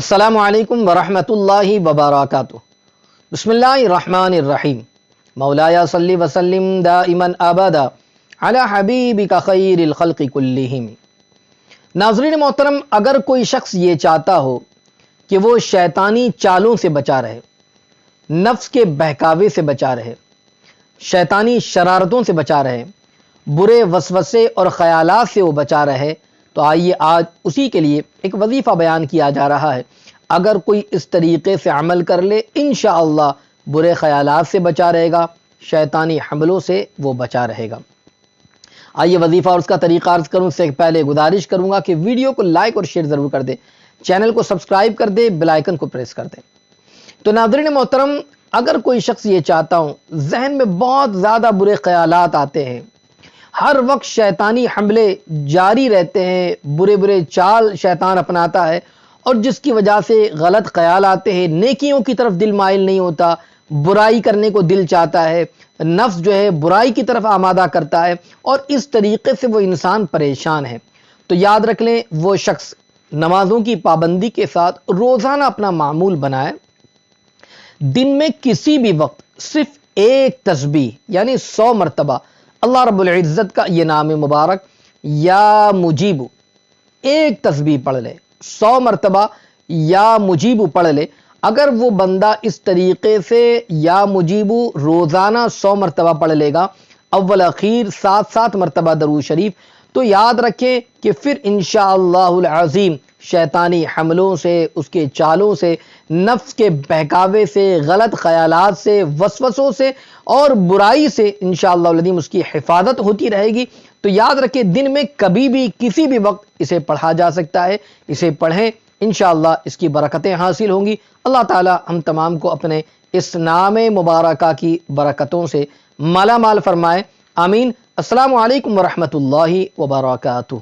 السلام علیکم ورحمۃ اللہ وبرکاتہ۔ بسم اللہ الرحمن الرحیم۔ مولایا صلی وسلم دائما ابدا علی حبیبک خیر الخلق کلہم۔ ناظرین محترم، اگر کوئی شخص یہ چاہتا ہو کہ وہ شیطانی چالوں سے بچا رہے، نفس کے بہکاوے سے بچا رہے، شیطانی شرارتوں سے بچا رہے، برے وسوسے اور خیالات سے وہ بچا رہے، تو آئیے آج اسی کے لیے ایک وظیفہ بیان کیا جا رہا ہے۔ اگر کوئی اس طریقے سے عمل کر لے، انشاءاللہ برے خیالات سے بچا رہے گا، شیطانی حملوں سے وہ بچا رہے گا۔ آئیے وظیفہ اور اس کا طریقہ عرض کروں اس سے پہلے گزارش کروں گا کہ ویڈیو کو لائک اور شیئر ضرور کر دیں، چینل کو سبسکرائب کر دیں، بیل آئیکن کو پریس کر دیں۔ تو ناظرین محترم، اگر کوئی شخص یہ چاہتا ہوں، ذہن میں بہت زیادہ برے خیالات آتے ہیں، ہر وقت شیطانی حملے جاری رہتے ہیں، برے برے چال شیطان اپناتا ہے، اور جس کی وجہ سے غلط خیال آتے ہیں، نیکیوں کی طرف دل مائل نہیں ہوتا، برائی کرنے کو دل چاہتا ہے، نفس جو ہے برائی کی طرف آمادہ کرتا ہے، اور اس طریقے سے وہ انسان پریشان ہے، تو یاد رکھ لیں وہ شخص نمازوں کی پابندی کے ساتھ روزانہ اپنا معمول بنائے، دن میں کسی بھی وقت صرف ایک تسبیح یعنی 100 مرتبہ اللہ رب العزت کا یہ نام مبارک یا مجیب ایک تسبیح پڑھ لے، 100 مرتبہ یا مجیب پڑھ لے۔ اگر وہ بندہ اس طریقے سے یا مجیب روزانہ 100 مرتبہ پڑھ لے گا، اول اخیر 7 مرتبہ درود شریف، تو یاد رکھیں کہ پھر انشاءاللہ العظیم شیطانی حملوں سے، اس کے چالوں سے، نفس کے بہکاوے سے، غلط خیالات سے، وسوسوں سے اور برائی سے انشاءاللہ العظیم اس کی حفاظت ہوتی رہے گی۔ تو یاد رکھیں دن میں کبھی بھی کسی بھی وقت اسے پڑھا جا سکتا ہے، اسے پڑھیں، انشاءاللہ اس کی برکتیں حاصل ہوں گی۔ اللہ تعالی ہم تمام کو اپنے اس نام مبارکہ کی برکتوں سے مالا مال فرمائے، آمین۔ السلام علیکم ورحمۃ اللہ وبرکاتہ۔